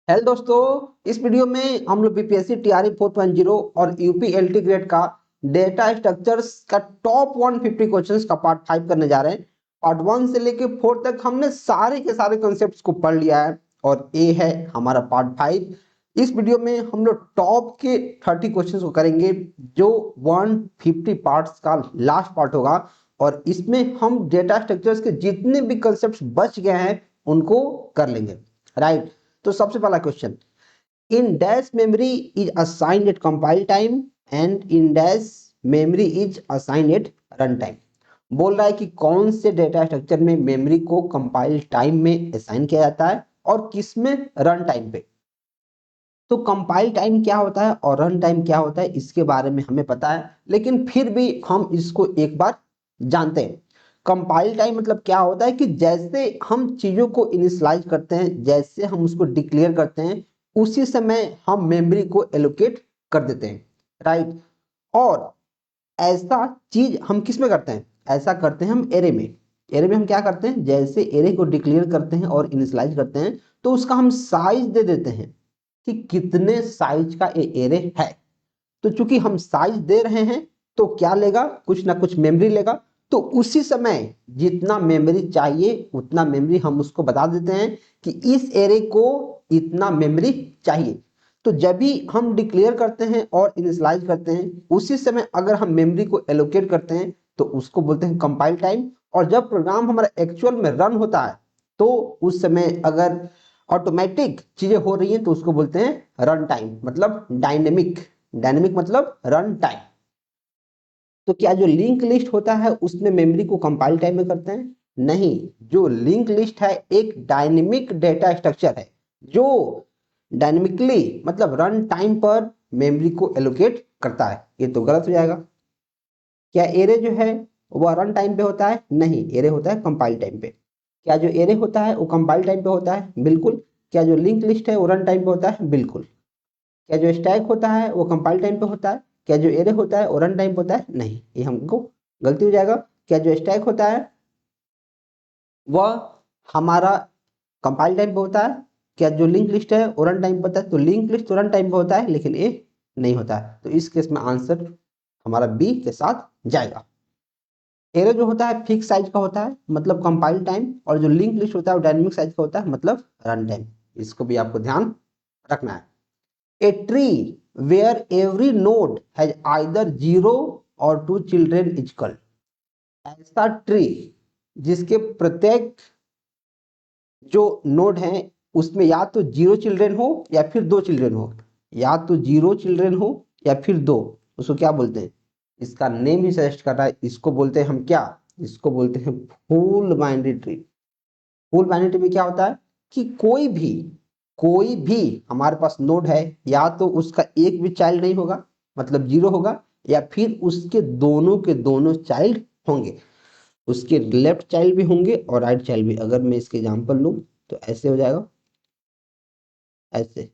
Hello दोस्तों, इस video में हम लोग बीपीएससी टीआरई 4.0 और यूपी एलटी ग्रेड का डेटा स्ट्रक्चर्स का टॉप 150 क्वेश्चंस का पार्ट 5 करने जा रहे हैं। पार्ट 1 से लेके 4 तक हमने सारे के सारे कॉन्सेप्ट्स को पढ़ लिया है और ये है हमारा पार्ट 5। इस वीडियो में हम लोग टॉप के 30 क्वेश्चंस को करेंगे जो 150 पार्ट्स का लास्ट पार्ट होगा और इसमें हम डेटा स्ट्रक्चर्स के जितने भी कॉन्सेप्ट्स बच गए हैं उनको कर लेंगे। राइट, तो सबसे पहला question, in dash memory is assigned at compile time and in dash memory is assigned at run time. बोल रहा है कि कौन से डेटा स्ट्रक्चर में मेमोरी को कंपाइल टाइम में असाइन किया जाता है और किस में रन टाइम पे। तो कंपाइल टाइम क्या होता है और रन टाइम क्या होता है इसके बारे में हमें पता है, लेकिन फिर भी हम इसको एक बार जानते हैं। कंपाइल टाइम मतलब क्या होता है कि जैसे हम चीजों को इनिशियलाइज करते हैं, जैसे हम उसको डिक्लेयर करते हैं, उसी समय हम मेमोरी को एलोकेट कर देते हैं। राइट, और ऐसा चीज हम किस में करते हैं? ऐसा करते हैं हम एरे में। एरे में हम क्या करते हैं, जैसे एरे को डिक्लेयर करते हैं और इनिशियलाइज करते हैं तो उसका हम साइज दे देते हैं कि कितने साइज का ये एरे है। तो चूंकि हम साइज दे रहे हैं तो क्या लेगा, कुछ ना कुछ मेमोरी लेगा। तो उसी समय जितना मेमोरी चाहिए उतना मेमोरी हम उसको बता देते हैं कि इस एरे को इतना मेमोरी चाहिए। तो जब भी हम डिक्लेयर करते हैं और इनिशियलाइज करते हैं उसी समय अगर हम मेमोरी को एलोकेट करते हैं तो उसको बोलते हैं कंपाइल टाइम। और जब प्रोग्राम हमारा एक्चुअल में रन होता है तो उस समय अगर ऑटोमेटिक चीजें हो रही हैं तो उसको बोलते हैं रन टाइम, मतलब डायनेमिक। डायनेमिक मतलब रन टाइम। तो क्या जो लिंक लिस्ट होता है उसमें मेमोरी को कंपाइल टाइम में करते हैं? नहीं, जो लिंक लिस्ट है एक डायनेमिक डेटा स्ट्रक्चर है जो डायनेमिकली मतलब रन टाइम पर मेमोरी को एलोकेट करता है। ये तो गलत हो जाएगा। क्या एरे जो है वह रन टाइम पे होता है? नहीं, एरे होता है कंपाइल टाइम पे। क्या जो एरे होता है वो कंपाइल टाइम पे होता है? बिल्कुल। क्या जो लिंक लिस्ट है वो रन टाइम पे होता है? बिल्कुल। क्या जो स्टैक होता है वो कंपाइल टाइम पे होता है? क्या जो एरे होता है वो रन टाइम पे होता है? नहीं, ये हमको गलती हो जाएगा। क्या जो स्टैक होता है वह हमारा कंपाइल टाइम पे होता है? क्या जो लिंक लिस्ट है वो रन टाइम पे होता है? तो लिंक लिस्ट तो रन टाइम पे होता है लेकिन ये नहीं होता है। तो इस केस में आंसर हमारा बी के साथ जाएगा। एरे जो होता है फिक्स साइज का होता है मतलब कंपाइल टाइम, और जो लिंक लिस्ट होता है वो डायनेमिक साइज का होता है मतलब रन टाइम। इसको भी आपको ध्यान रखना है। A tree where every node has either 0 or 2 children is called। ऐसा ट्री जिसके प्रत्येक जो नोड है उसमें या तो 0 चिल्ड्रेन हो या फिर 2 चिल्ड्रेन हो, या तो 0 चिल्ड्रेन हो या फिर 2, उसको क्या बोलते हैं? इसका नेम ही सजेस्ट कर रहा है। इसको बोलते हैं हम क्या? इसको बोलते हैं full binary tree. Full binary में क्या होता है कि कोई भी हमारे पास नोड है या तो उसका एक भी चाइल्ड नहीं होगा मतलब 0 होगा, या फिर उसके दोनों के दोनों चाइल्ड होंगे। उसके लेफ्ट चाइल्ड भी होंगे और राइट चाइल्ड भी। अगर मैं इसके एग्जांपल लूं तो ऐसे हो जाएगा। ऐसे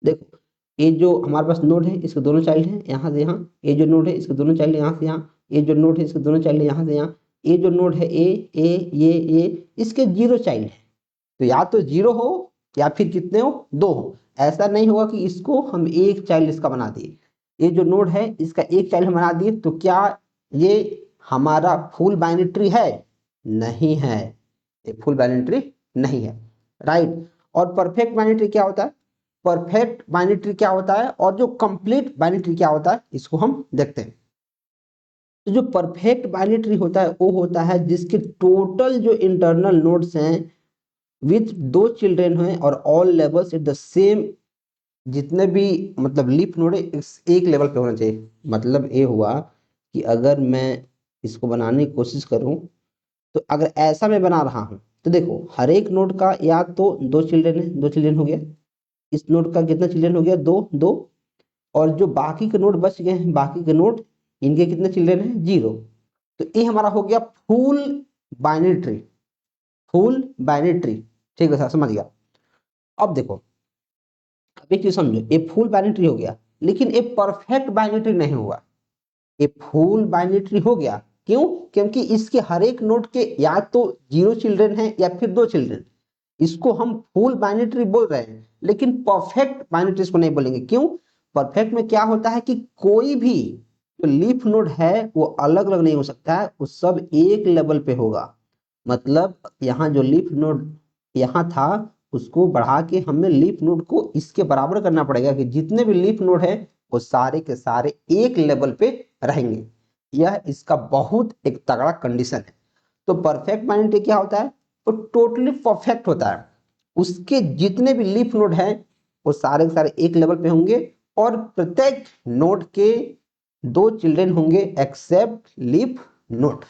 देखो, ये जो हमारे पास नोड है इसके दोनों चाइल्ड हैं यहाँ से यहाँ। ये जो नोड है इसके दोनों चाइल्ड यहाँ से यहाँ। ये जो नोड है इसके दोनों चाइल्ड यहाँ से यहाँ। ये जो नोड है ये इसके 0 चाइल्ड है। तो या तो 0 हो या फिर कितने हो, 2 हो। ऐसा नहीं होगा कि इसको हम एक चाइल्ड इसका बना दिए, ये जो नोड है इसका एक चाइल्ड हम बना दिए। तो क्या ये हमारा फुल बाइनरी ट्री है? नहीं है, ये फुल बाइनरी ट्री नहीं है। राइट, और परफेक्ट बाइनरी ट्री क्या होता है? परफेक्ट बाइनरी ट्री क्या होता है और जो कंप्लीट बाइनरी ट्री क्या होता है इसको हम देखते हैं। तो जो परफेक्ट बाइनरी ट्री होता है वो होता है जिसके टोटल जो इंटरनल नोड्स हैं विथ 2 चिल्ड्रेन हैं और all levels at the same. जितने भी मतलब लीफ नोड है एक लेवल पे होना चाहिए। मतलब ये हुआ कि अगर मैं इसको बनाने की कोशिश करूं तो अगर ऐसा मैं बना रहा हूं तो देखो हर एक नोड का या तो 2 चिल्ड्रेन है, 2 चिल्ड्रेन हो गया। इस नोड का कितना चिल्ड्रेन हो गया? 2 2। और जो बाकी के नोड बच गए हैं, बाकी के नोड इनके कितने चिल्ड्रेन हैं? 0। तो ये हमारा हो गया full binary tree. Full binary tree, ठीक है सर, समझ गया। अब देखो, अब एक चीज समझो, ये फुल बाइनरी ट्री हो गया लेकिन ये परफेक्ट बाइनरी ट्री नहीं हुआ। ये फुल बाइनरी ट्री हो गया क्यों? क्योंकि इसके हर एक नोड के या तो 0 चिल्ड्रन है या फिर 2 चिल्ड्रन। इसको हम फुल बाइनरी ट्री बोल रहे हैं लेकिन परफेक्ट बाइनरी ट्री इसको नहीं बोलेंगे। क्यों? परफेक्ट में क्या होता है कि कोई भी जो लीफ नोड है वो अलग अलग नहीं हो सकता है, वो सब एक लेवल पे होगा। मतलब यहाँ जो लीफ नोड यहाँ था उसको बढ़ा के हमें लीफ नोड को इसके बराबर करना पड़ेगा कि जितने भी लीफ नोड है वो सारे के सारे एक लेवल पे रहेंगे। यह इसका बहुत एक तगड़ा कंडीशन है। तो परफेक्ट बाइनरी ट्री क्या होता है? वो टोटली परफेक्ट होता है, उसके जितने भी लीफ नोड हैं वो सारे के सारे एक लेवल पे होंगे और प्रत्येक नोड के 2 चिल्ड्रन होंगे एक्सेप्ट लीफ नोड।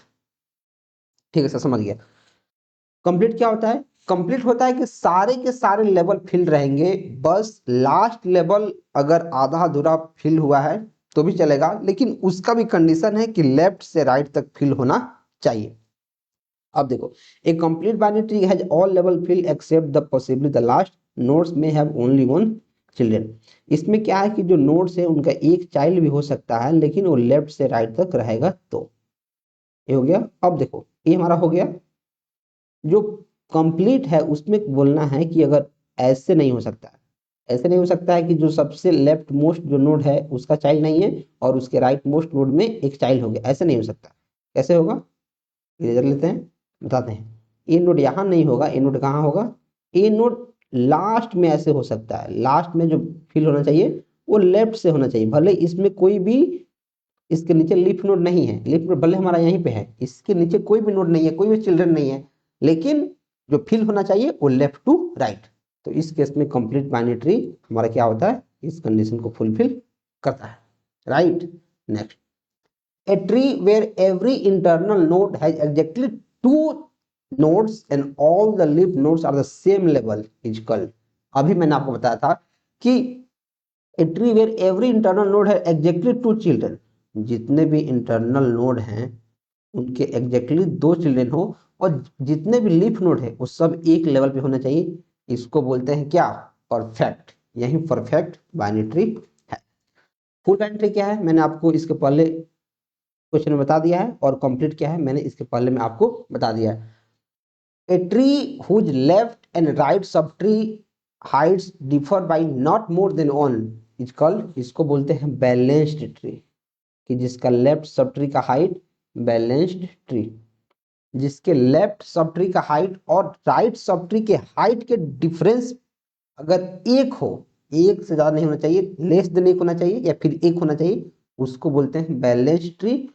ठीक है सर, समझ गया। कंप्लीट क्या होता है? कंप्लीट होता है कि सारे के सारे लेवल फिल रहेंगे, बस लास्ट लेवल अगर आधा अधूरा फिल हुआ है तो भी चलेगा, लेकिन उसका भी कंडीशन है कि लेफ्ट से राइट तक फिल होना चाहिए। अब देखो, a complete binary tree has all level fill except the possibly the last nodes में हैव ओनली वन चिल्ड्रन। इसमें क्या है कि जो नोड्स है उनका एक चाइल्ड भी हो सकता है, लेकिन वो लेफ्ट से राइट तक रहेगा। तो ये हो गया। अब देखो, ये हमारा हो गया। जो कंप्लीट है उसमें बोलना है कि अगर ऐसे नहीं हो सकता है, ऐसे नहीं हो सकता है कि जो सबसे लेफ्ट मोस्ट जो नोड है उसका चाइल्ड नहीं है और उसके राइट मोस्ट नोड में एक चाइल्ड हो गया, ऐसे नहीं हो सकता। कैसे होगा? इरेजर लेते हैं, बताते हैं। ए नोड यहाँ नहीं होगा, ए नोड कहाँ होगा? ए नोड लास्ट में ऐसे हो सकता है, लास्ट में जो फिल होना चाहिए वो लेफ्ट से होना चाहिए, भले इसमें कोई भी इसके नीचे लीफ नोड नहीं है, लीफ नोड भले हमारा यहीं पे है, इसके नीचे कोई भी नोड नहीं है, कोई भी चिल्ड्रन नहीं है, लेकिन जो फिल होना चाहिए वो लेफ्ट टू राइट। तो इस केस में कंप्लीट बाइनरी ट्री हमारा क्या होता है? इस कंडीशन को फुलफिल करता है। Right, next, a tree where every internal node has exactly 2 nodes and all the leaf nodes are the same level is called। अभी मैंने आपको बताया था कि a tree where every internal node has exactly 2 children, जितने भी internal node हैं उनके एग्जैक्टली 2 चिल्ड्रन हो और जितने भी लीफ नोड है वो सब एक लेवल पे होना चाहिए, इसको बोलते हैं क्या? परफेक्ट। यही परफेक्ट बाइनरी ट्री है। फुल बाइनरी ट्री क्या है मैंने आपको इसके पहले क्वेश्चन में बता दिया है, और कंप्लीट क्या है मैंने इसके पहले में आपको बता दिया है। A tree whose left and right सब tree heights differ by not more than 1 is called, इसको बोलते हैं बैलेंस्ड ट्री। कि जिसका लेफ्ट सब ट्री का हाइट बैलेंस्ड ट्री, जिसके लेफ्ट सब ट्री का हाइट और राइट सब ट्री के हाइट के डिफरेंस अगर एक हो, एक से ज्यादा नहीं होना चाहिए, लेस देन एक होना चाहिए या फिर एक होना चाहिए, उसको बोलते हैं बैलेंस्ड ट्री।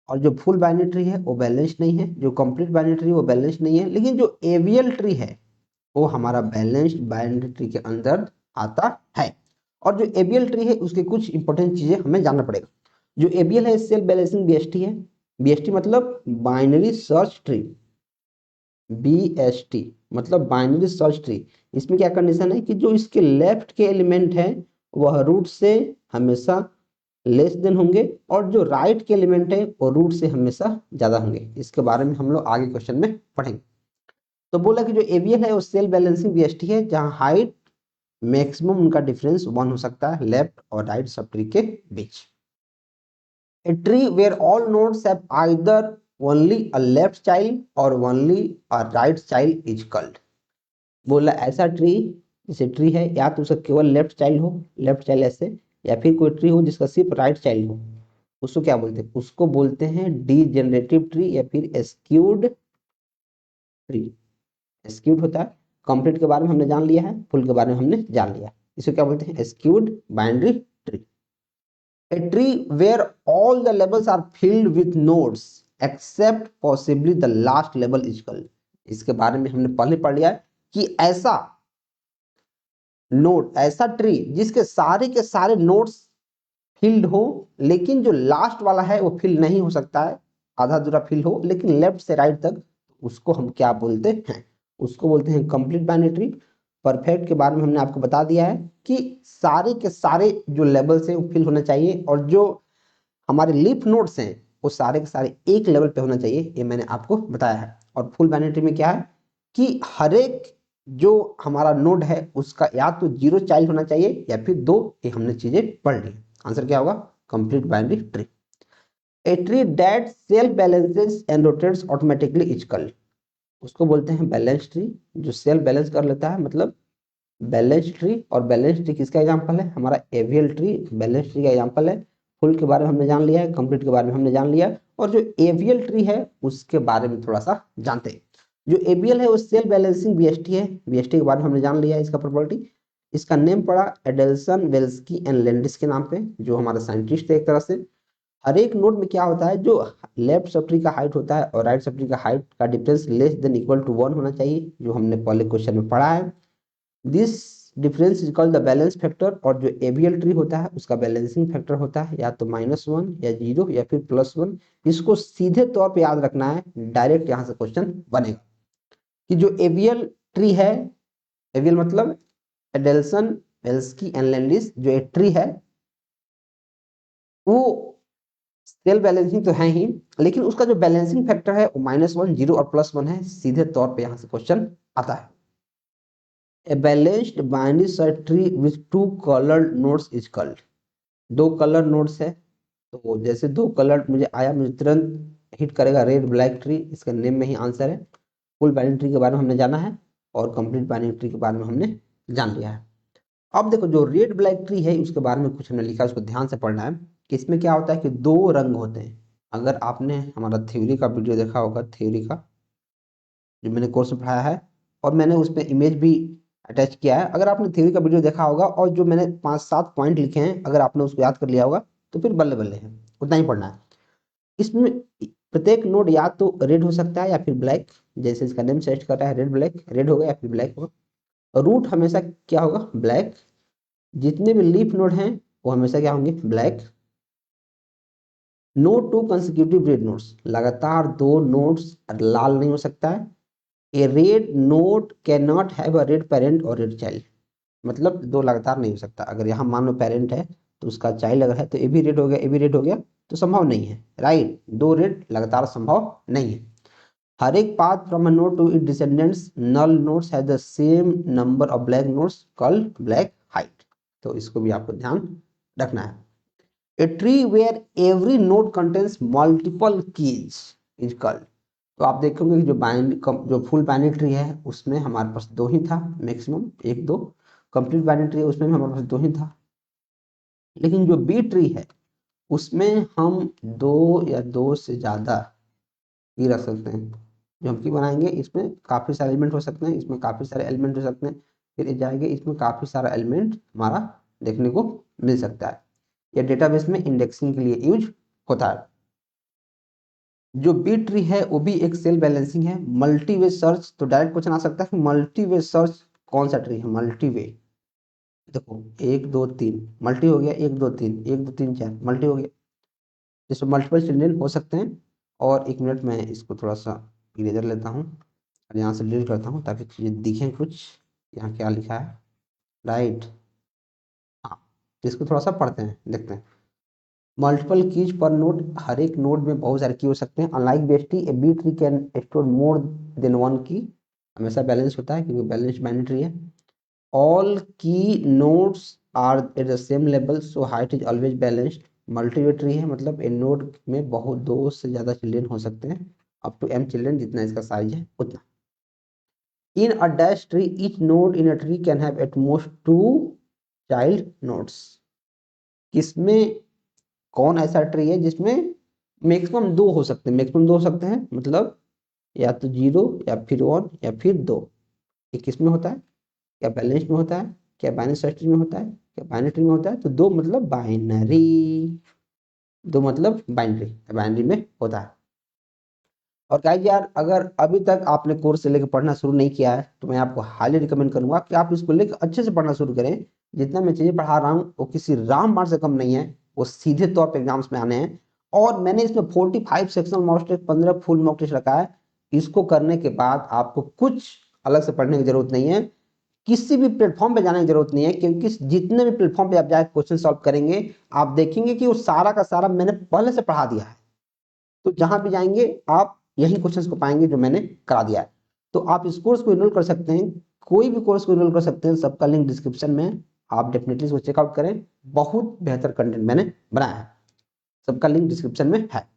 और जो फुल बाइनरी ट्री है वो बैलेंस्ड नहीं है, जो कंप्लीट बाइनरी ट्री वो बैलेंस्ड नहीं है, लेकिन जो एवियल ट्री है वो हमारा बैलेंस्ड बाइनरी ट्री के अंदर आता है। और जो एबियल ट्री है उसके कुछ इंपॉर्टेंट चीजें हमें जानना पड़ेगा। जो एबियल है सेल्फ बैलेंसिंग बीएसटी है, बीएसटी मतलब बाइनरी सर्च ट्री, बीएसटी मतलब बाइनरी सर्च ट्री। इसमें क्या कंडीशन है कि जो इसके लेफ्ट के एलिमेंट है वह रूट से हमेशा लेस देन होंगे और जो राइट के एलिमेंट है वो रूट से हमेशा ज्यादा होंगे। इसके बारे में हम लोग आगे क्वेश्चन में पढ़ेंगे। तो बोला कि जो एवियल है वो सेल्फ बैलेंसिंग बीएसटी है, जहां हाइट मैक्सिमम उनका डिफरेंस 1 हो सकता है लेफ्ट और राइट सब ट्री के बीच। A tree where all nodes have either only a left child और only a right child is called. बोला ऐसा ट्री, जैसे ट्री है या तो उसका केवल लेफ्ट चाइल्ड हो, लेफ्ट चाइल्ड ऐसे, या फिर कोई ट्री हो जिसका सिर्फ राइट चाइल्ड हो, उसको क्या बोलते हैं? उसको बोलते हैं डीजेनरेटिव ट्री या फिर एस्क्यूड ट्री। एस्क्यूड होता है। कंप्लीट के बारे में हमने जान लिया है, फुल के बारे में हमने जान लिया, इसको क्या बोलते हैं? Skewed binary tree. A tree where all the levels are filled with nodes except possibly the last level is called. इसके बारे में हमने पहले पढ़ लिया है कि ऐसा नोड, ऐसा ट्री जिसके सारे के सारे नोड्स फिल्ड हो, लेकिन जो लास्ट वाला है वो फिल नहीं हो सकता है, आधा अधूरा फिल हो, लेकिन लेफ्ट से राइट तक, उसको हम क्या बोलते हैं? उसको बोलते हैं कंप्लीट बाइनरी ट्री। परफेक्ट के बारे में हमने आपको बता दिया है कि सारे के सारे जो लेवल्स हैं वो फिल होना चाहिए और जो हमारे लीफ नोड्स हैं वो सारे के सारे एक लेवल पे होना चाहिए, ये मैंने आपको बताया है। और फुल बाइनरी ट्री में क्या है कि हर एक जो हमारा नोड है उसका या तो 0 चाइल्ड होना चाहिए या फिर 2, ये हमने चीजें पढ़ ली। आंसर क्या होगा? Complete binary tree. A tree that self balances and rotates automatically is called, उसको बोलते हैं बैलेंस ट्री। जो सेल्फ बैलेंस कर लेता है मतलब बैलेंस ट्री, और बैलेंस ट्री किसका एग्जांपल है? हमारा एवीएल ट्री बैलेंस ट्री का एग्जांपल है। फुल के बारे में हमने जान लिया है, कंप्लीट के बारे में हमने जान लिया, और जो एवीएल ट्री है उसके बारे में थोड़ा सा जानते हैं। जो एबीएल है वो सेल बैलेंसिंग बीएसटी है। बीएसटी के बारे में हमने जान लिया है, इसका प्रॉपर्टी। इसका नेम पड़ा एडेल्सन, वेल्स्की एंड लैंडिस के नाम पे, जो हमारे साइंटिस्ट है एक तरह से। हर एक नोड में क्या होता है, जो लेफ्ट सबट्री का हाइट होता है और राइट सबट्री का हाइट का difference less than equal to 1 होना चाहिए, जो हमने पहले क्वेश्चन में पढ़ा है। This difference is called the balance factor, और जो एबीएल ट्री होता है उसका बैलेंसिंग फैक्टर होता है या तो -1 या 0 या फिर +1। इसको सीधे तौर पे याद रखना है, डायरेक्ट यहाँ से क्वेश्चन बनेगा कि जो एबीएल ट्री है, एबीएल मतलब एडेल्सन, वेल्स्की एंड लैंडिस, जो एक ट्री है वो सेल बैलेंसिंग तो है ही, लेकिन उसका जो बैलेंसिंग फैक्टर है वो -1, 0 और +1 है। सीधे तौर पे यहाँ से क्वेश्चन आता है। A balanced binary search tree with 2 colored nodes is called। 2 colour nodes है, तो जैसे 2 कलर मुझे आया, मुझे तुरंत हिट करेगा रेड ब्लैक ट्री, इसका नेम में ही आंसर है। फुल बाइनरी ट्री के बारे में हमने जाना है और कंप्लीट बाइनरी ट्री के बारे में हमने जान लिया है। अब देखो जो रेड ब्लैक ट्री है उसके बारे में कुछ हमने लिखा है, उसको ध्यान से पढ़ना है कि इसमें क्या होता है कि 2 रंग होते हैं। अगर आपने हमारा थ्योरी का वीडियो देखा होगा, थ्योरी का जो मैंने कोर्स में पढ़ाया है, और मैंने उसमें इमेज भी अटैच किया है, अगर आपने थ्योरी का वीडियो देखा होगा और जो मैंने 5-7 पॉइंट लिखे हैं अगर आपने उसको याद कर लिया होगा तो फिर बल्ले बल्ले है, उतना ही पढ़ना है। इसमें प्रत्येक नोड या तो रेड हो सकता है या फिर ब्लैक, जैसे इसका नेम सजेस्ट कर रहा है रेड ब्लैक, रेड होगा या फिर ब्लैक होगा। रूट हमेशा क्या होगा? ब्लैक। जितने भी लीफ नोड हैं वो हमेशा क्या होंगे? Black. No 2 consecutive red nodes, लगातार 2 नोड्स लाल नहीं हो सकता है। A red node can not have a red parent और रेड चाइल्ड, मतलब 2 लगातार नहीं हो सकता। अगर यहाँ मान लो पेरेंट है तो उसका चाइल्ड अगर है तो ए भी रेड हो गया, ए भी रेड हो गया, तो संभव नहीं है, राइट। 2 रेड लगातार संभव नहीं है। हर एक path from a node to it descendants null nodes have the same number of black nodes called black height, तो इसको भी आपको ध्यान रखना है। A tree where every node contains multiple keys is called। तो आप देखोगे कि जो फुल बाइनरी ट्री है उसमें हमारे पास 2 ही था, मैक्सिमम 1-2। कंप्लीट बाइनरी ट्री है उसमें भी हमारे पास 2 ही था। लेकिन जो बी ट्री है उसमें हम 2 या 2 से ज्यादा की रख सकते हैं। जो हम की बनाएंगे इसमें काफी सारे एलिमेंट हो सकते हैं, इसमें काफी सारे एलिमेंट हो सकते हैं, फिर जाएंगे इसमें काफी सारा एलिमेंट हमारा देखने को मिल सकता है। यह डेटाबेस में इंडेक्सिंग के लिए यूज होता है। जो बी ट्री है वो भी एक सेल बैलेंसिंग है। मल्टीवे सर्च, तो डायरेक्ट क्वेश्चन आ सकता है कि मल्टीवे सर्च कौन सा ट्री है? मल्टीवे देखो 1 2 3 मल्टी हो गया, 1 2 3 1 2 3 4 मल्टी हो गया, जिसमें मल्टीपल चिल्ड्रन हो सकते हैं। और 1 मिनट में इसको थोड़ा सा इरेजर लेता हूँ और यहाँ से डिलीट करता हूँ ताकि चीज़ें दिखें कुछ। यहाँ क्या लिखा है? राइट, हाँ, तो इसको थोड़ा सा पढ़ते हैं, देखते हैं। मल्टीपल कीज पर नोड, हर एक नोड में बहुत सारे की हो सकते हैं। Unlike BST, a B tree can store more than 1 key, हमेशा बैलेंस होता है क्योंकि बैलेंस बाइनरी ट्री है। All key nodes are at the same level so height is always balanced. Multiway tree है मतलब ए नोड में बहुत 2 से ज्यादा चिल्ड्रन हो सकते हैं, अप टू m चिल्ड्रन, जितना इसका साइज है उतना। In a dash tree each node in a tree can have at most 2 child nodes. किसमें, कौन ऐसा ट्री है जिसमें मैक्सिमम 2 हो सकते हैं? मैक्सिमम 2 हो सकते हैं मतलब या तो 0 या फिर 1 या फिर 2। ये किस में होता है? क्या बैलेंस में होता है? क्या बाइनरी सर्च ट्री में होता है? क्या बाइनरी ट्री में होता है? तो 2 मतलब बाइनरी, 2 मतलब बाइनरी, बाइनरी में होता है। और गाइस यार, अगर अभी तक आपने कोर्स से लेकर पढ़ना शुरू नहीं किया है तो मैं आपको हाईली रिकमेंड करूंगा कि आप इसको लेकर अच्छे से पढ़ना शुरू करें। जितना मैं चीजें पढ़ा रहा हूँ वो किसी रामबाण से कम नहीं है, वो सीधे तौर पे एग्जाम्स में आने हैं। और मैंने इसमें 45 sectional mock test, 15 full mock test रखा है। इसको करने के बाद आपको कुछ अलग से पढ़ने की जरूरत नहीं है, किसी भी प्लेटफॉर्म पे जाने की जरूरत नहीं है, क्योंकि जितने भी प्लेटफॉर्म पे आप जाके क्वेश्चन सॉल्व करेंगे आप देखेंगे कि वो सारा का सारा मैंने पहले से पढ़ा दिया है। तो जहां भी जाएंगे आप यही क्वेश्चंस को पाएंगे जो मैंने करा दिया है। तो आप इस कोर्स को इनरोल कर सकते हैं, कोई भी कोर्स को इनरोल कर सकते हैं, सबका लिंक डिस्क्रिप्शन में है, आप डेफिनेटली इसको चेकआउट करें। बहुत बेहतर कंटेंट मैंने बनाया है, सबका लिंक डिस्क्रिप्शन में है।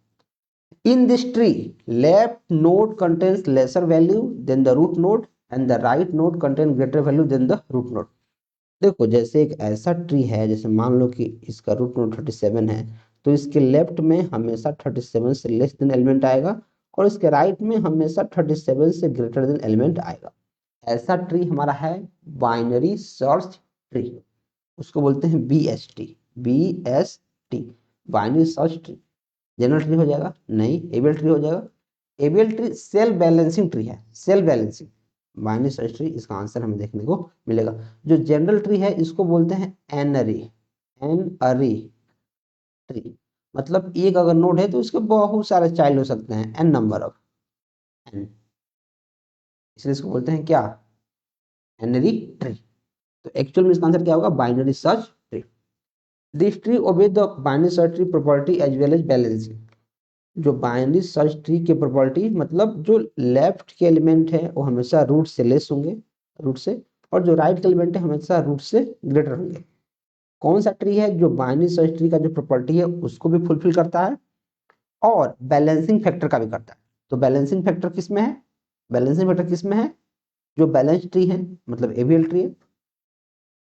In this tree left node contains lesser value than the root node and the right node contain greater value than the root node. देखो जैसे एक ऐसा ट्री है, जैसे मान लो कि इसका रूट नोड 37 है, तो इसके लेफ्ट में हमेशा 37 से लेस देन एलिमेंट आएगा और इसके राइट में हमेशा 37 से ग्रेटर देन एलिमेंट आएगा। ऐसा ट्री हमारा है बाइनरी सर्च ट्री, उसको बोलते हैं BST। BST binary search tree. General tree हो जाएगा? नहीं। एबीएल ट्री हो जाएगा? AVL tree self balancing tree है, self balancing. Binary search tree इसका आंसर हमें देखने को मिलेगा। जो जनरल ट्री है इसको बोलते हैं एनरी। एनरी ट्री मतलब एक अगर नोड है तो उसके बहुत सारे चाइल्ड हो सकते हैं, एन नंबर ऑफ एन, इसलिए इसको बोलते हैं क्या? N-ary tree. तो एक्चुअल में इसका आंसर क्या होगा? Binary search tree. This tree obey the binary search tree property as well as balancing. जो बाइनरी सर्च ट्री की प्रॉपर्टी मतलब जो लेफ्ट के एलिमेंट है वो हमेशा रूट से लेस होंगे, रूट से, और जो राइट के एलिमेंट है हमेशा रूट से ग्रेटर होंगे। कौन सा ट्री है जो बाइनरी सर्च ट्री का जो प्रॉपर्टी है उसको भी फुलफिल करता है और बैलेंसिंग फैक्टर का भी करता है? तो बैलेंसिंग फैक्टर किस में है? बैलेंसिंग फैक्टर किस में है? जो बैलेंस ट्री है मतलब एबीएल ट्री है।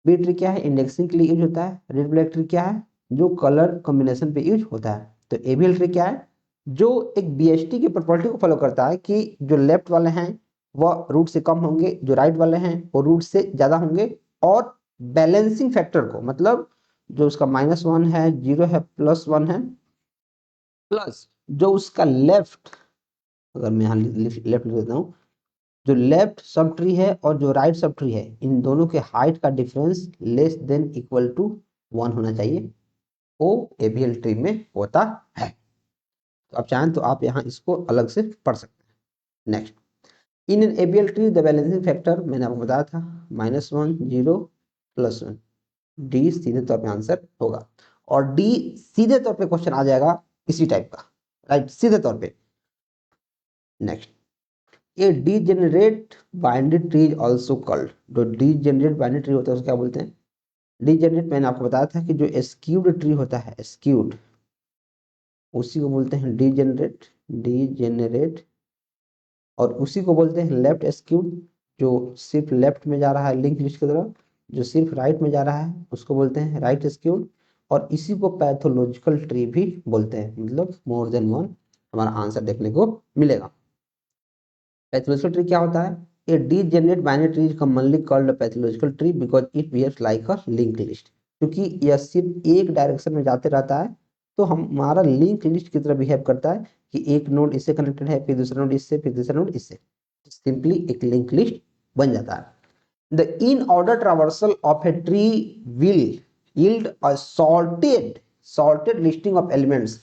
बी ट्री क्या है? इंडेक्सिंग के लिए यूज होता है। रेड ब्लैक ट्री क्या है? जो कलर कॉम्बिनेशन पे यूज होता है। तो एबीएल ट्री क्या है? जो एक बीएसटी की प्रॉपर्टी को फॉलो करता है कि जो लेफ्ट वाले हैं वह रूट से कम होंगे, जो राइट वाले हैं वो रूट से ज्यादा होंगे, और बैलेंसिंग फैक्टर को मतलब जो उसका -1 है, 0 है, +1 है, प्लस जो उसका लेफ्ट, अगर मैं यहाँ लेफ्ट लिख देता हूँ, जो लेफ्ट सब ट्री है और जो राइट सब ट्री है इन दोनों के हाइट का difference less than equal to 1 होना चाहिए, वो एबीएल ट्री में होता है। तो आप चाहें तो आप यहाँ इसको अलग से पढ़ सकते हैं। Next, in an ABL tree the balancing factor मैंने आपको बताया था -1, 0, +1। डी सीधे तौर पे आंसर होगा, और डी सीधे तौर पे क्वेश्चन आ जाएगा इसी टाइप का, राइट, सीधे तौर पे। नेक्स्ट, ये degenerate binary tree is also called. जो डीजेनरेट बाइनरी ट्री होता है उसको क्या बोलते हैं? डीजेनरेट मैंने आपको बताया था कि जो स्क्यूड ट्री होता है, स्क्यूड, उसी को बोलते हैं डीजेनरेट। डीजेनरेट, और उसी को बोलते हैं लेफ्ट स्क्यूड। जो सिर्फ लेफ्ट में जा रहा है लिंक लिस्ट की तरफ, जो सिर्फ राइट में जा रहा है उसको बोलते हैं राइट स्क्यूड। और इसी को पैथोलॉजिकल ट्री भी बोलते हैं, मतलब मोर देन वन हमारा आंसर देखने को मिलेगा। पैथोलॉजिकल ट्री क्या होता है? A degenerate binary tree is commonly called a pathological tree because it behaves like a link list. क्योंकि यह सिर्फ एक डायरेक्शन में जाते रहता है, तो हमारा लिंक लिस्ट की तरह बिहेव करता है कि एक नोड इससे कनेक्टेड है, फिर दूसरा नोड इससे, फिर तीसरा नोड इससे, सिंपली एक लिंक लिस्ट बन जाता है। The in order traversal of a tree will yield a sorted listing of elements.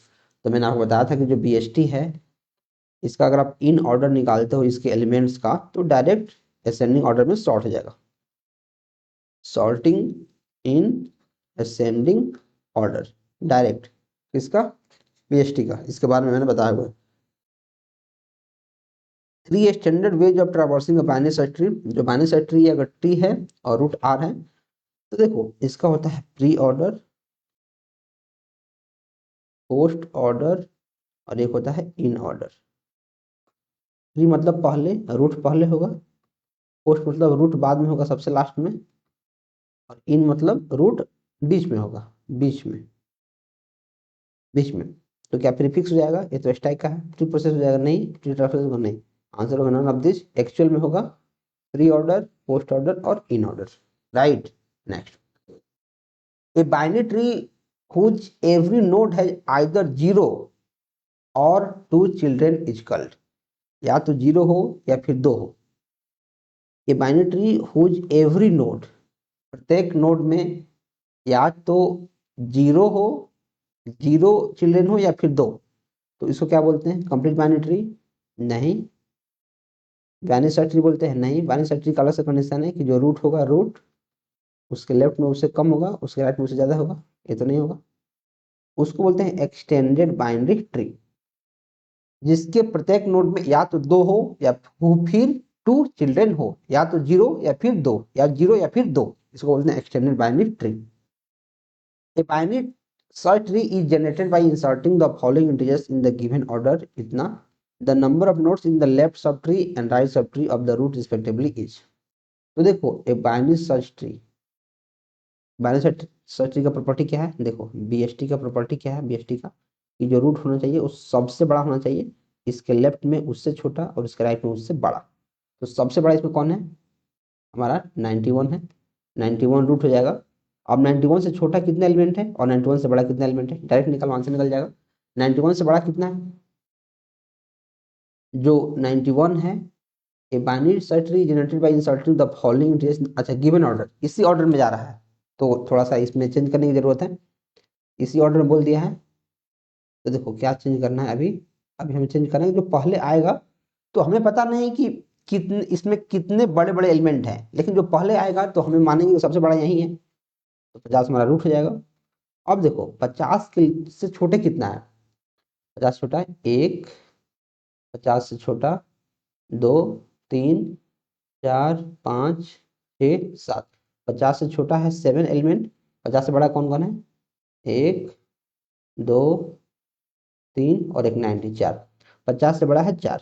तो मैंने आपको बताया था कि जो बीएसटी है इसका अगर आप इन ऑर्डर निकालते हो इसके एलिमेंट्स का तो डायरेक्ट असेंडिंग ऑर्डर में सॉर्ट हो जाएगा। Sorting in ascending order direct, किसका? बीएसटी का। इसके बारे में मैंने बताया हुआ है। 3 standard ways of traversing a binary search tree. जो बाइनरी सर्च ट्री अगर ट्री है और रूट आर है तो देखो इसका होता है प्री ऑर्डर, पोस्ट ऑर्डर, और एक होता है इन ऑर्डर। प्री मतलब पहले, रूट पहले होगा, पोस्ट मतलब रूट बाद में होगा सबसे लास्ट में, और इन मतलब रूट बीच में होगा, बीच में, बीच में। तो क्या प्रीफिक्स हो जाएगा? ये तो स्टैक का है। प्री प्रोसेस हो जाएगा? नहीं। प्री ट्रांसलेशन होगा? नहीं। आंसर होगा नन ऑफ दिस। एक्चुअल में होगा प्री ऑर्डर, पोस्ट ऑर्डर और in order, right. Next, a binary tree whose every node has either 0 or 2 children is called. या तो 0 हो या फिर 2 हो। A binary tree whose every node, प्रत्येक नोड में या तो 0 हो, 0 चिल्ड्रन हो, या फिर 2, तो इसको क्या बोलते हैं? Complete binary tree? नहीं। बाइनरी सर्च ट्री बोलते हैं? नहीं। बाइनरी सर्च ट्री का अलग से कंडीशन है कि जो रूट होगा, रूट उसके लेफ्ट में उससे कम होगा, उसके राइट में उससे ज्यादा होगा, ये तो नहीं होगा। उसको बोलते हैं एक्सटेंडेड बाइनरी ट्री, जिसके प्रत्येक नोड में या तो 2 हो या फिर 2 चिल्ड्रन हो, या तो 0 या फिर 2, या 0 या फिर 2, इसको बोलते हैं extended binary tree. A binary search tree is generated by inserting the following integers in the given order. इतना the number of nodes in the left subtree and right subtree of the root respectively is. तो देखो, a binary search tree binary search tree का property क्या है, देखो BST का property क्या है, बीएसटी का कि जो रूट होना चाहिए वो सबसे बड़ा होना चाहिए, इसके लेफ्ट में उससे छोटा और इसके राइट में उससे बड़ा। तो सबसे बड़ा इसमें कौन है, हमारा 91 है, 91 रूट हो जाएगा। अब 91 से छोटा कितने एलिमेंट है और 91 से बड़ा कितने एलिमेंट है, डायरेक्ट निकल आंसर निकल जाएगा। 91 से बड़ा कितना है, जो 91 है, a binary search tree generated by inserting the following trees, अच्छा गिवन ऑर्डर, इसी ऑर्डर में जा रहा है, तो थोड़ा सा इसमें चेंज करने की जरूरत है, इसी ऑर्डर में बोल दिया है। तो देखो क्या चेंज करना है, अभी अभी हमें चेंज करना है, जो पहले आएगा तो हमें पता नहीं कि कितने इसमें कितने बड़े बड़े एलिमेंट हैं, लेकिन जो पहले आएगा तो हमें मानेंगे कि सबसे बड़ा यही है, तो 50 हमारा रूट हो जाएगा। अब देखो 50 के से छोटे कितना है, 50 छोटा है 1, 50 से छोटा 2, 3, 4, 5, 6, 7, 50 से छोटा है 7 एलिमेंट, 50 से बड़ा कौन कौन है, 1, 2, 3 और एक 90, 4, 50 से बड़ा है 4,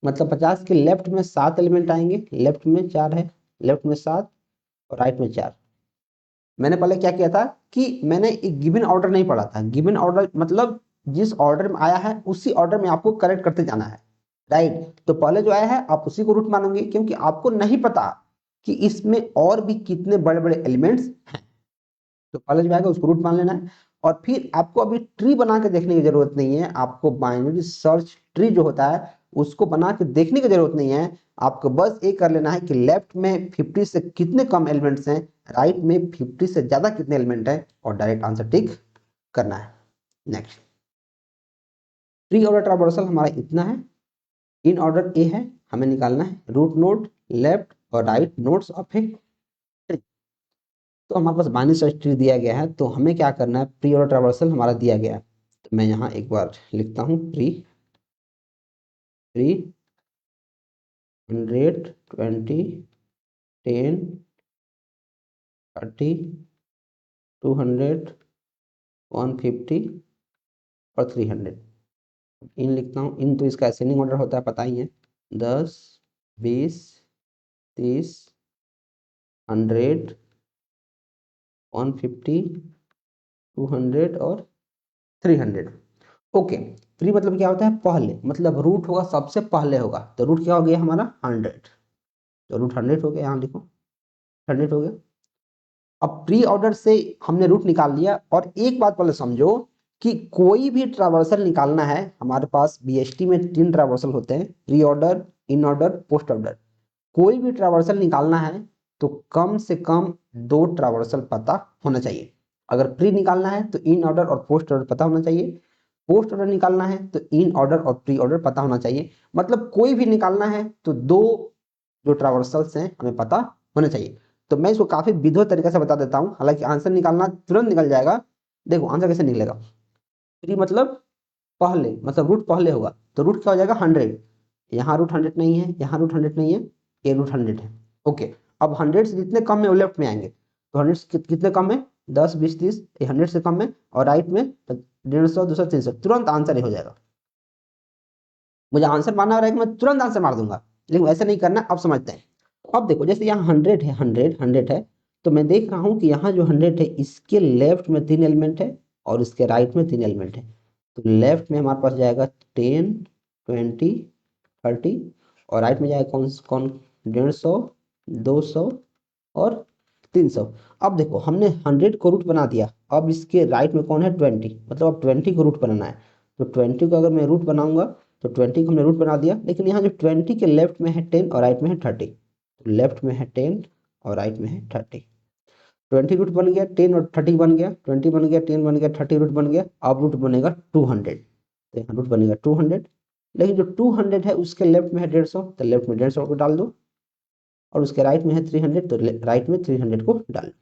मतलब 50 के लेफ्ट में 7 एलिमेंट आएंगे, लेफ्ट में 4 है, लेफ्ट में 7 और राइट में 4। मैंने पहले क्या किया था कि मैंने एक गिवन ऑर्डर नहीं पढ़ा था, गिवन ऑर्डर मतलब जिस ऑर्डर में आया है उसी ऑर्डर में आपको करेक्ट करते जाना है, राइट। तो पहले जो आया है आप उसी को रूट मानोगे, क्योंकि आपको नहीं पता कि इसमें और भी कितने बड़े बड़े एलिमेंट्स हैं, तो पहले जो आएगा उसको रूट मान लेना है। और फिर आपको अभी ट्री बना के देखने की जरूरत नहीं है, आपको बाइनरी सर्च ट्री जो होता है उसको बना के देखने की जरूरत नहीं है, आपको बस ये कर लेना है कि लेफ्ट में 50 से कितने कम एलिमेंट्स हैं, राइट में 50 से ज्यादा कितने एलिमेंट हैं, और डायरेक्ट आंसर टिक करना है। नेक्स्ट, ट्री ऑर्डर ट्रावर्सल हमारा इतना है, इन ऑर्डर ए है, हमें निकालना है रूट नोड लेफ्ट और right nodes of a tree. तो हमारे पास बाइनरी सर्च ट्री दिया गया है, तो हमें क्या करना है, प्री ऑर्डर ट्रावर्सल हमारा दिया गया है, तो मैं यहाँ एक बार लिखता हूँ प्री, प्री 100, 20, 10, 30, 200, 150 और 300। इन लिखता हूँ, इन तो इसका असेंडिंग ऑर्डर होता है पता ही है, 10, 20, 30, 100, 150, 200 और 300। ओके, प्री मतलब क्या होता है, पहले, मतलब रूट होगा सबसे पहले होगा, तो रूट क्या हो गया हमारा 100, तो रूट 100 हो गया, यहाँ लिखो 100 हो गया। अब प्री ऑर्डर से हमने रूट निकाल लिया, और एक बात पहले समझो कि कोई भी ट्रावर्सल निकालना है, हमारे पास बीएसटी में 3 ट्रावर्सल होते हैं, pre order, in order, post order. कोई भी ट्रावर्सल निकालना है तो कम से कम 2 ट्रावर्सल पता होना चाहिए। अगर प्री निकालना है तो इन ऑर्डर और पोस्ट ऑर्डर पता होना चाहिए, पोस्ट ऑर्डर निकालना है तो इन ऑर्डर और प्री ऑर्डर पता होना चाहिए, मतलब कोई भी निकालना है तो 2 जो ट्रावर्सल्स हैं हमें पता होना चाहिए। तो मैं इसको काफी विधिवत तरीके से बता देता हूँ, हालांकि आंसर निकालना तुरंत निकल जाएगा। देखो आंसर कैसे निकलेगा, प्री मतलब पहले, मतलब रूट पहले होगा, तो रूट क्या हो जाएगा 100, यहाँ रूट 100 नहीं है, यहाँ रूट 100 नहीं है, ये रूट 100 है। ओके, अब 100 से जितने कम है वो लेफ्ट में आएंगे, तो 100 से कितने कम है, 10, 20, 30, ये 100 से कम है, और राइट में 150, 200, 300, तुरंत आंसर ही हो जाएगा। मुझे आंसर मारना रहेगा, मैं तुरंत आंसर मार दूंगा, लेकिन वैसे नहीं करना। अब समझते हैं, अब देखो जैसे यहाँ 100 है, 100 है, तो मैं देख रहा हूँ कि यहाँ जो 100 है इसके लेफ्ट में 3 एलिमेंट है और इसके राइट में 3 एलिमेंट है, तो लेफ्ट में हमारे पास जाएगा 10, 20, 30, और राइट में जाएगा कौन कौन, 150, 200 और 300। अब देखो हमने 100 को रूट बना दिया, अब इसके राइट में कौन है, 20, मतलब अब 20 को रूट बनाना है, तो 20 को अगर मैं रूट बनाऊंगा तो 20 को हमने रूट बना दिया, लेकिन यहाँ जो 20 के लेफ्ट में है 10 और राइट में है 30, तो लेफ्ट में है 10 और राइट में है 30, 20 रूट बन गया, 10 और 30 बन गया, 20 बन गया, 10 बन गया, 30 रूट बन गया, अब रूट बनेगा 200, तो यहाँ रूट बनेगा 200, लेकिन जो 200 है उसके लेफ्ट में है 150, तो लेफ्ट में 150 को डाल दो, और उसके राइट में है 300, तो राइट में 300 को डाल दो।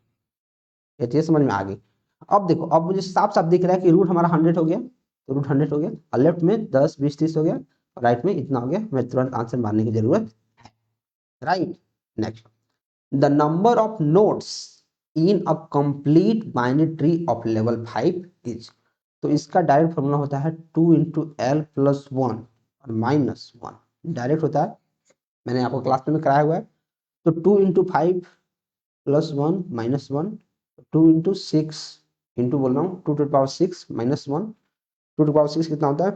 ये चीज समझ में आ गई। अब देखो, अब मुझे साफ साफ दिख रहा है कि रूट हमारा 100 हो गया, तो रूट 100 हो गया, और लेफ्ट में 10, 20, 30 हो गया, और राइट में इतना हो गया, मैं तुरंत आंसर मारने की जरूरत है, right. Next, the number of nodes in a complete binary tree of level 5 is, तो इसका डायरेक्ट फॉर्मूला होता है 2 इंटू एल प्लस 1 और माइनस 1, डायरेक्ट होता है, मैंने आपको क्लास में कराया हुआ है। तो 2 into 5 plus 1 minus 1 2 into 6 into बोल रहा हूँ 2 to the power 6 minus 1, 2 to the power 6 कितना होता है,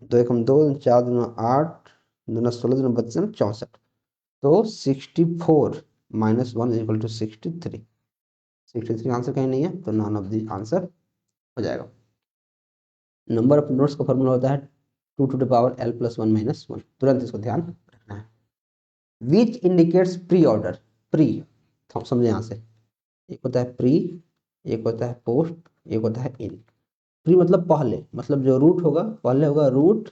दो एकम दो, चार दूना 8, दूना 16, दूना 32, 64, तो 64 minus 1 is equal to 63। 63 answer कहीं नहीं है, तो नॉन ऑफ द आंसर हो जाएगा। नंबर ऑफ नोट्स का फॉर्मूला होता है 2 टू द पावर l+1 - 1, तुरंत इसको ध्यान रखना है। Which indicates pre order, pre समझे यहाँ से, एक होता है प्री, एक होता है पोस्ट, एक होता है इन। प्री मतलब पहले, मतलब जो रूट होगा पहले होगा रूट,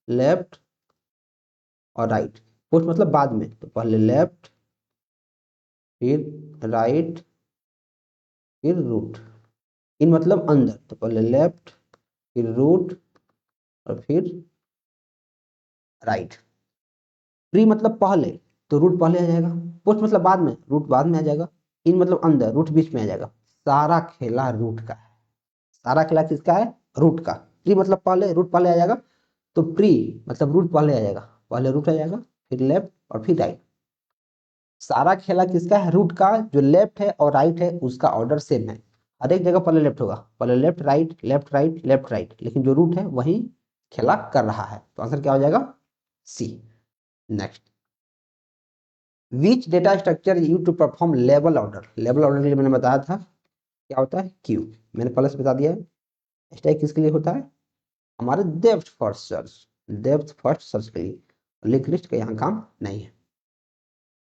लेफ्ट और राइट। पोस्ट मतलब बाद में, तो पहले लेफ्ट फिर राइट फिर रूट। इन मतलब अंदर, तो पहले लेफ्ट फिर रूट और फिर राइट। प्री मतलब पहले, तो रूट पहले आ जाएगा। पोस्ट मतलब बाद में, रूट बाद में आ जाएगा। इन मतलब अंदर, रूट बीच में आ जाएगा। सारा खेला रूट का है, सारा खेला किसका है, रूट का। प्री मतलब पहले, रूट पहले आ जाएगा, तो प्री मतलब रूट पहले आ जाएगा, पहले रूट आ जाएगा फिर लेफ्ट और फिर राइट। सारा खेला किसका है, रूट का। जो लेफ्ट है और राइट है उसका ऑर्डर सेम है, हर एक जगह पहले लेफ्ट होगा, पहले left right left right left right, लेकिन जो रूट है वही खेला कर रहा है, तो आंसर क्या हो जाएगा, C. Next, which data structure you to perform level order. Level order के लिए मैंने बताया था क्या होता है, क्यू, मैंने पहले से बता दिया है। स्टैक किसके लिए होता है, हमारे depth first search, depth first search के लिए, लिंक लिस्ट का यहाँ काम नहीं है।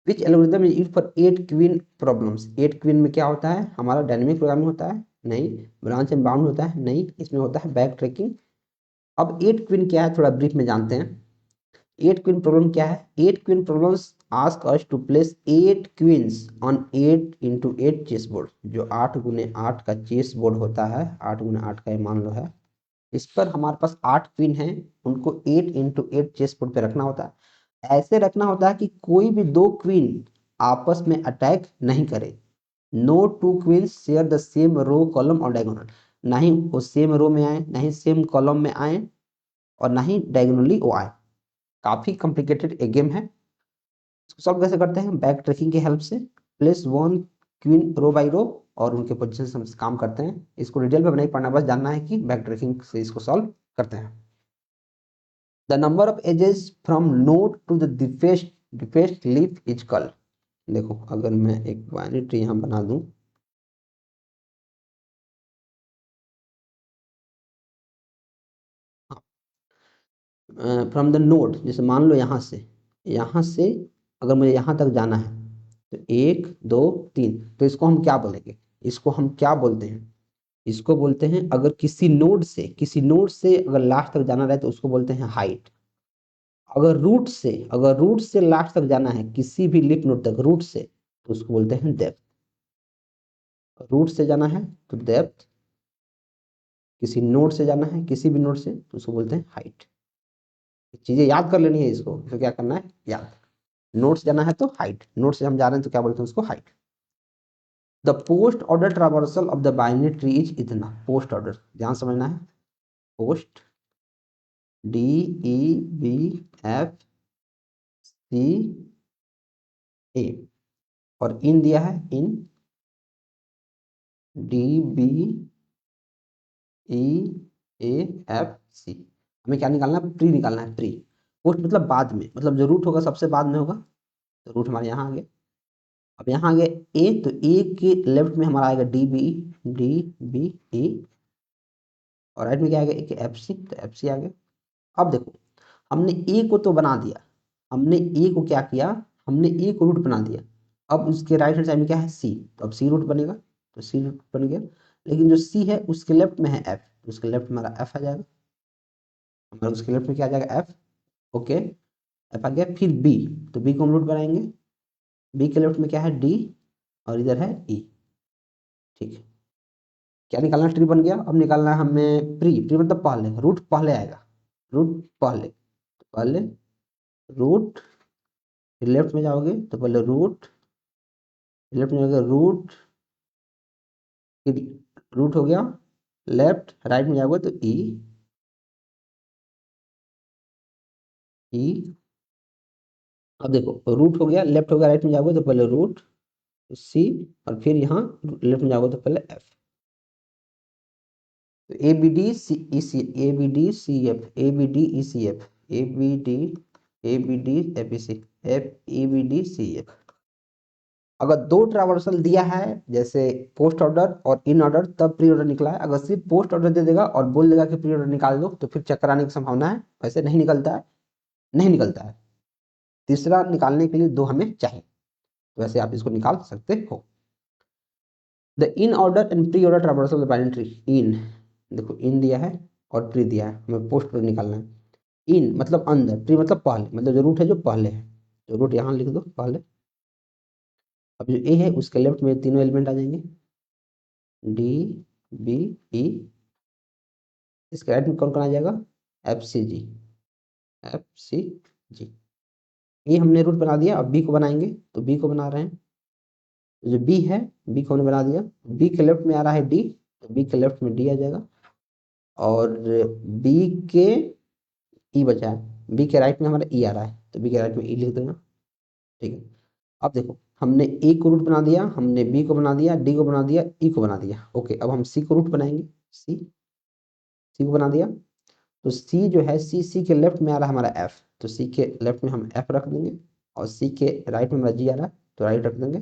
Which algorithm is used for 8 queen problems. 8 queen में क्या होता है, हमारा डायनेमिक प्रोग्रामिंग होता है, नहीं। ब्रांच एंड बाउंड होता है, नहीं। इसमें होता है बैक ट्रैकिंग। अब 8 क्वीन क्या है, थोड़ा ब्रीफ में जानते हैं। 8 क्वीन प्रॉब्लम क्या है, 8 queen problems ask us to place 8 queens on 8 × 8 chess board. जो 8 × 8 का चेस बोर्ड होता है, 8 × 8 का ये मान लो है, इस पर हमारे पास 8 क्वीन हैं, उनको 8 × 8 चेस बोर्ड पे रखना होता है। ऐसे रखना होता है कि कोई भी दो क्वीन आपस में अटैक नहीं करे। No two queens share the same row column और डायगोनल, ना ही वो सेम रो में आए, ना ही सेम कॉलम में आए, और ना ही डायगोनली वो आए। काफी कॉम्प्लिकेटेड एक गेम है। इसको सॉल्व कैसे करते हैं, बैक ट्रैकिंग की हेल्प से। Place one queen row by row और उनके पोजीशन से हम काम करते हैं। इसको डिटेल में नहीं पढ़ना, बस जानना है कि बैक ट्रैकिंग से इसको सॉल्व करते हैं। The number of edges from node to the deepest leaf is called. देखो अगर मैं एक बाइनरी ट्री यहाँ बना दूं, फ्रॉम द नोड, जैसे मान लो यहाँ से अगर मुझे यहाँ तक जाना है, तो 1 2 3, तो इसको हम क्या बोलेंगे, इसको हम क्या बोलते हैं, इसको बोलते हैं, अगर किसी नोड से अगर लास्ट तक जाना रहे तो उसको बोलते हैं हाइट। अगर रूट से लास्ट तक जाना है, किसी भी लीफ नोड तक रूट से, तो उसको बोलते हैं डेप्थ। रूट से जाना है तो डेप्थ, किसी नोड से जाना है किसी भी नोड से, तो उसको बोलते हैं हाइट। चीजें याद कर लेनी है, इसको क्या करना है, याद। नोड से जाना है तो हाइट, नोड से हम जा रहे हैं तो क्या बोलते हैं उसको, height. The post order traversal of the binary tree is इतना। पोस्ट ऑर्डर ध्यान समझना है, पोस्ट DEFCA, और इन दिया है, इन DBEAFC। हमें क्या निकालना है, प्री निकालना है, प्री। पोस्ट मतलब बाद में, मतलब जो रूट होगा सबसे बाद में होगा, तो रूट हमारे यहाँ आ गया। अब यहाँ आ गया ए, तो ए के लेफ्ट में हमारा आएगा DBE, और राइट में क्या आएगा, एक FC, तो FC आ गया। अब देखो, हमने ए को तो बना दिया, हमने ए को क्या किया, हमने ए को रूट बना दिया। अब उसके राइट हैंड साइड में क्या है, सी, तो अब सी रूट बनेगा, तो सी रूट बन गया। लेकिन जो सी है उसके लेफ्ट में है एफ, तो उसके लेफ्ट में हमारा एफ आ जाएगा, हमारा उसके लेफ्ट में क्या आ जाएगा, एफ। ओके, एफ आ गया। फिर बी, तो बी को हम रूट बनाएंगे, बी के लेफ्ट में क्या है, डी, और इधर है ई। ठीक है, क्या निकालना, ट्री बन गया। अब निकालना है हमें प्री, प्री मतलब पहले, रूट पहले आएगा, रूट पहले, पहले रूट, फिर लेफ्ट में जाओगे तो पहले रूट, लेफ्ट में जाओगे रूट, फिर रूट हो गया, लेफ्ट राइट में जाओगे तो ई, ई। अब देखो रूट हो गया, लेफ्ट हो गया, राइट में जाओगे तो पहले रूट, सी, और फिर यहाँ लेफ्ट में जाओगे तो पहले एफ। तो A B D C E C, A B D C F, A B D E C F, A B D, A B D F E C, F E B D C F. अगर दो traversal दिया है जैसे post order और in order, तब pre order निकला है। अगर सिर्फ पोस्ट ऑर्डर दे देगा और बोल देगा कि प्री ऑर्डर निकाल दो, तो फिर चक्कर आने की संभावना है, वैसे नहीं निकलता है, नहीं निकलता है। तीसरा निकालने के लिए दो हमें चाहिए, वैसे आप इसको निकाल सकते हो। The in order and pre order traversal binary tree. इन, देखो इन दिया है और प्री दिया है, हमें पोस्ट ऑर्डर निकालना है। इन मतलब अंदर, प्री मतलब पहले, मतलब जो रूट है जो पहले है, जो रूट यहाँ लिख दो पहले। अब जो ए है उसके लेफ्ट में तीनों एलिमेंट आ जाएंगे, डी बी ई। इसके राइट में कौन कौन आ जाएगा, एफ सी जी, एफ सी जी। ये हमने रूट बना दिया। अब बी को बनाएंगे, तो बी को बना रहे हैं। जो बी है, बी को हमने बना दिया। बी के लेफ्ट में आ रहा है डी, तो बी के लेफ्ट में डी आ जाएगा। और बी के ई बचा है, बी के राइट में हमारा ई आ रहा है, तो बी के राइट में ई लिख दूंगा। ठीक है। अब देखो हमने ए को रूट बना दिया, हमने बी को बना दिया, डी को बना दिया, ई को बना दिया। ओके, अब हम सी को रूट बनाएंगे। सी, सी को बना दिया। तो सी जो है, सी के लेफ्ट में आ रहा है हमारा एफ, तो सी के लेफ्ट में हम एफ रख देंगे। और सी के राइट में हमारा जी आ रहा है, तो राइट रख देंगे।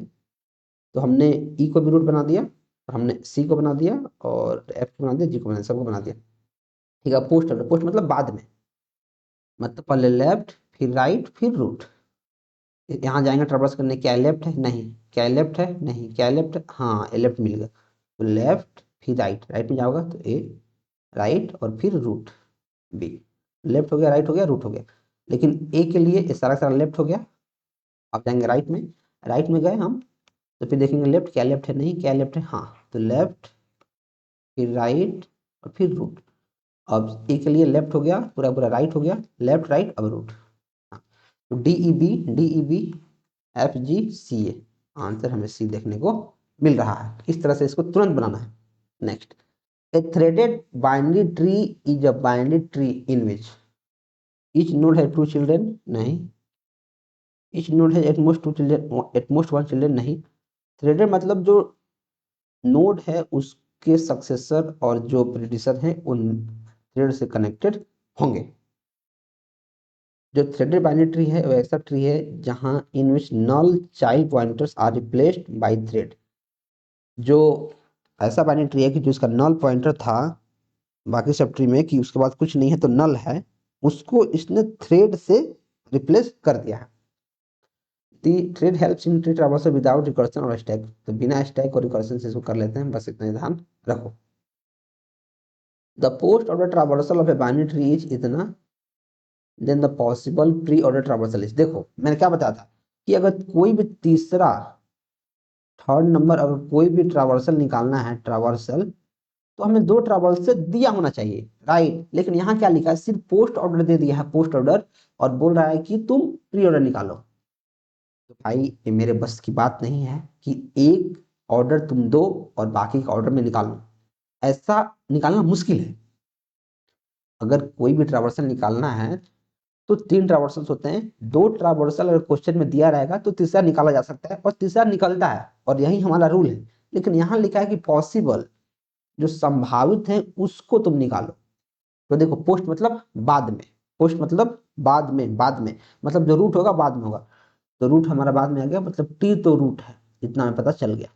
तो हमने ई को भी रूट बना दिया, हमने सी को बना दिया, और एफ को बना दिया, जी को बना दिया, सबको बना दिया। ठीक है। पोस्ट ऑर्डर, पोस्ट मतलब बाद में, मतलब पहले लेफ्ट फिर राइट फिर रूट। यहाँ जाएंगे ट्रेवर्स करने, क्या लेफ्ट है, नहीं, क्या लेफ्ट है, नहीं, क्या लेफ्ट है, हाँ ए लेफ्ट मिल गया। तो लेफ्ट फिर राइट, राइट में जाओगा तो ए, राइट और फिर रूट बी। लेफ्ट हो गया, राइट हो गया, रूट हो गया। लेकिन ए के लिए ये सारा सारा लेफ्ट हो गया। अब जाएंगे राइट में, राइट में गए हम, तो फिर देखेंगे लेफ्ट, क्या लेफ्ट है, नहीं, क्या लेफ्ट है, हाँ, तो लेफ्ट फिर राइट और फिर रूट। अब ए के लिए लेफ्ट हो गया, पूरा पूरा राइट हो गया, लेफ्ट राइट अब रूट। हाँ, तो D E B, D E B F G C A, answer हमें सी देखने को मिल रहा है। इस तरह से इसको तुरंत बनाना है। Next, a threaded binary tree is a binary tree in which each node has two children, नहीं, each node has at most two children, at most one children, नहीं। थ्रेडेड मतलब जो नोड है उसके सक्सेसर और जो प्रेडिसर हैं उन थ्रेड से कनेक्टेड होंगे। जो थ्रेडेड बाइनरी ट्री है वो ऐसा ट्री है जहां in which null child pointers are replaced by thread. जो ऐसा बाइनरी ट्री है कि जो इसका नल पॉइंटर था बाकी सब ट्री में, कि उसके बाद कुछ नहीं है तो नल है, उसको इसने थ्रेड से रिप्लेस कर दिया है। The thread helps in tree traversal without recursion और स्टैक। तो बिना स्टैक और रिकर्सन से इसको कर लेते हैं, बस इतना ध्यान रखो। The post order traversal of a binary tree is इतना, then the possible pre order traversal is. देखो मैंने क्या बताया था कि अगर कोई भी तीसरा, थर्ड नंबर, अगर कोई भी ट्रावर्सल निकालना है, ट्रावर्सल, तो हमें दो ट्रावर्सल दिया होना चाहिए, राइट। लेकिन यहाँ क्या लिखा है, सिर्फ पोस्ट ऑर्डर दे दिया है, पोस्ट ऑर्डर, और बोल रहा है कि तुम प्री ऑर्डर निकालो। तो भाई ये मेरे बस की बात नहीं है कि एक ऑर्डर तुम दो और बाकी का ऑर्डर में निकालो, ऐसा निकालना मुश्किल है। अगर कोई भी ट्रावर्सल निकालना है तो तीन ट्रावर्सल्स होते हैं, दो ट्रावर्सल अगर क्वेश्चन में दिया रहेगा तो तीसरा निकाला जा सकता है, और तीसरा निकलता है, और यही हमारा रूल है। लेकिन यहाँ लिखा है कि पॉसिबल, जो संभावित है उसको तुम निकालो। तो देखो पोस्ट मतलब बाद में, पोस्ट मतलब बाद में, बाद में मतलब जो रूट होगा बाद में होगा। तो रूट हमारा बाद में आ गया, मतलब टी तो रूट है, इतना हमें पता चल गया।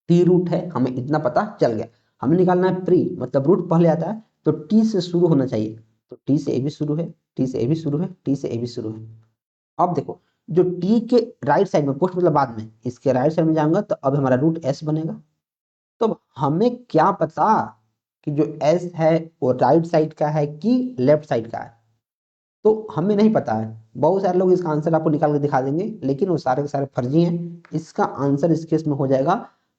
टी रूट है, हमें इतना पता चल गया। हमें निकालना है प्री, मतलब रूट पहले आता है तो टी से शुरू होना चाहिए। तो टी से ए भी शुरू है, टी से ए भी शुरू है, टी से ए भी शुरू है। अब देखो जो टी के राइट साइड में, पोस्ट मतलब बाद में, इसके राइट साइड में जाऊंगा तो अब हमारा रूट एस बनेगा। तो हमें क्या पता कि जो एस है वो राइट साइड का है कि लेफ्ट साइड का है, तो हमें नहीं पता है। बहुत सारे लोग इसका आंसर आपको निकाल के दिखा देंगे, लेकिन वो सारे के सारे फर्जी हैं। इसका आंसर इस केस में हो जाएगा,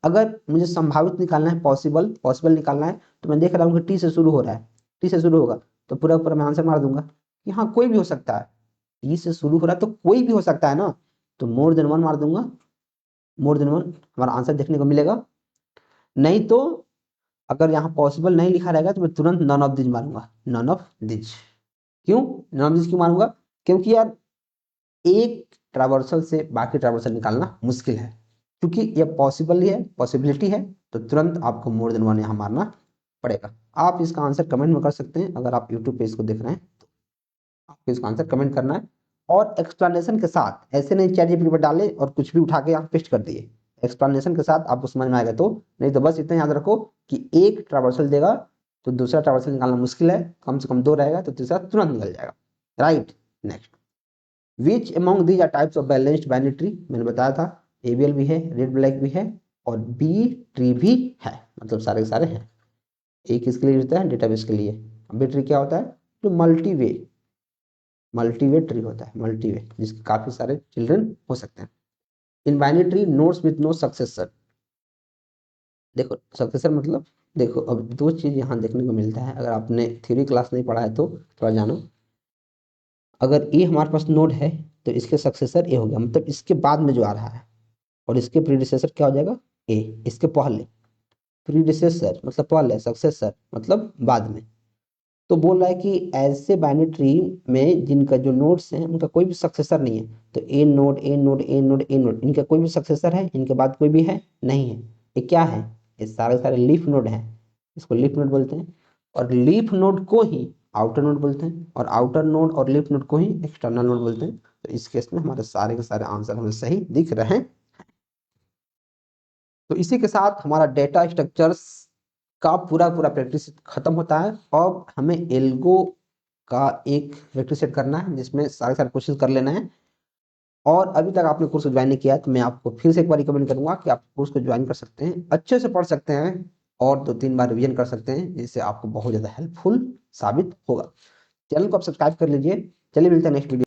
अगर मुझे संभावित निकालना है, पॉसिबल, पॉसिबल निकालना है, तो मैं देख रहा हूँ कि टी से शुरू हो रहा है, टी से शुरू होगा, तो पूरा पूरा मैं आंसर मार दूंगा कि हाँ कोई भी हो सकता है। टी से शुरू हो रहा है तो कोई भी हो सकता है ना, तो मोर देन वन मार दूंगा, मोर देन वन हमारा आंसर देखने को मिलेगा। नहीं तो अगर यहाँ पॉसिबल नहीं लिखा रहेगा तो मैं तुरंत नन ऑफ दिज मारूंगा, नन ऑफ दिज। क्यों नन ऑफ दिज क्यों मारूंगा, क्योंकि यार एक ट्रावर्सल से बाकी ट्रावर्सल निकालना मुश्किल है। क्योंकि ये पॉसिबिलिटी है, तो तुरंत आपको मोर देन 1 यहाँ मारना पड़ेगा। आप इसका आंसर कमेंट में कर सकते हैं, अगर आप यूट्यूब पे इसको देख रहे हैं तो आपको इसका आंसर कमेंट करना है, और एक्सप्लेनेशन के साथ। ऐसे नहीं चैट जीपीटी पर डाले और कुछ भी उठा के आप पेस्ट कर दिए, एक्सप्लेनेशन के साथ आपको समझ में आएगा तो। नहीं तो बस इतना याद रखो कि एक ट्रावर्सल देगा तो दूसरा ट्रावर्सल निकालना मुश्किल है, कम से कम 2 रहेगा तो तीसरा तुरंत निकल जाएगा। Right, next, which among these are types of balanced binary tree? मैंने बताया था एबीएल भी है, रेड ब्लैक भी है, और बी ट्री भी है, मतलब सारे के सारे हैं। एक किसके लिए होता है? डेटाबेस के लिए। बी ट्री क्या होता है? जो मल्टीवे ट्री होता है, मल्टीवे, जिसके काफी सारे चिल्ड्रन हो सकते हैं। In binary tree nodes with no successor. देखो सक्सेसर मतलब, देखो अब 2 चीज यहाँ देखने को मिलता है, अगर आपने थ्योरी क्लास नहीं पढ़ा है तो थोड़ा जानो। अगर ए हमारे पास नोड है तो इसके सक्सेसर ए हो गया, मतलब इसके बाद में जो आ रहा है, और इसके प्रीडिसेसर क्या हो जाएगा? ए। इसके पहले प्रीडिसेसर मतलब पहले, सक्सेसर मतलब बाद में। तो बोल रहा है कि ऐसे बाइनरी ट्री में जिनका जो नोड्स हैं उनका कोई भी सक्सेसर नहीं है, तो A node A node A node A node, इनका कोई भी सक्सेसर है? इनके बाद कोई भी है? नहीं है। ये क्या है? ये सारे सारे लीफ नोड हैं, इसको लीफ नोड बोलते हैं। और लीफ नोड को ही आउटर नोड बोलते हैं, और आउटर नोड और लीफ नोड को ही एक्सटर्नल नोड बोलते हैं। तो इस केस में हमारे सारे के सारे आंसर हमें सही दिख रहे हैं। तो इसी के साथ हमारा डेटा स्ट्रक्चर्स का पूरा पूरा प्रैक्टिस खत्म होता है। अब हमें एल्गो का एक प्रैक्टिस सेट करना है, जिसमें सारे सारे क्वेश्चन कर लेना है। और अभी तक आपने कोर्स को ज्वाइन नहीं किया है तो मैं आपको फिर से एक बार रिकमेंड करूंगा कि आप कोर्स को ज्वाइन कर सकते हैं, अच्छे से पढ़ सकते हैं, और 2-3 बार रिवीजन कर सकते हैं, जिससे आपको बहुत ज़्यादा हेल्पफुल साबित होगा। चैनल को आप सब्सक्राइब कर लीजिए। चलिए मिलते हैं नेक्स्ट वीडियो।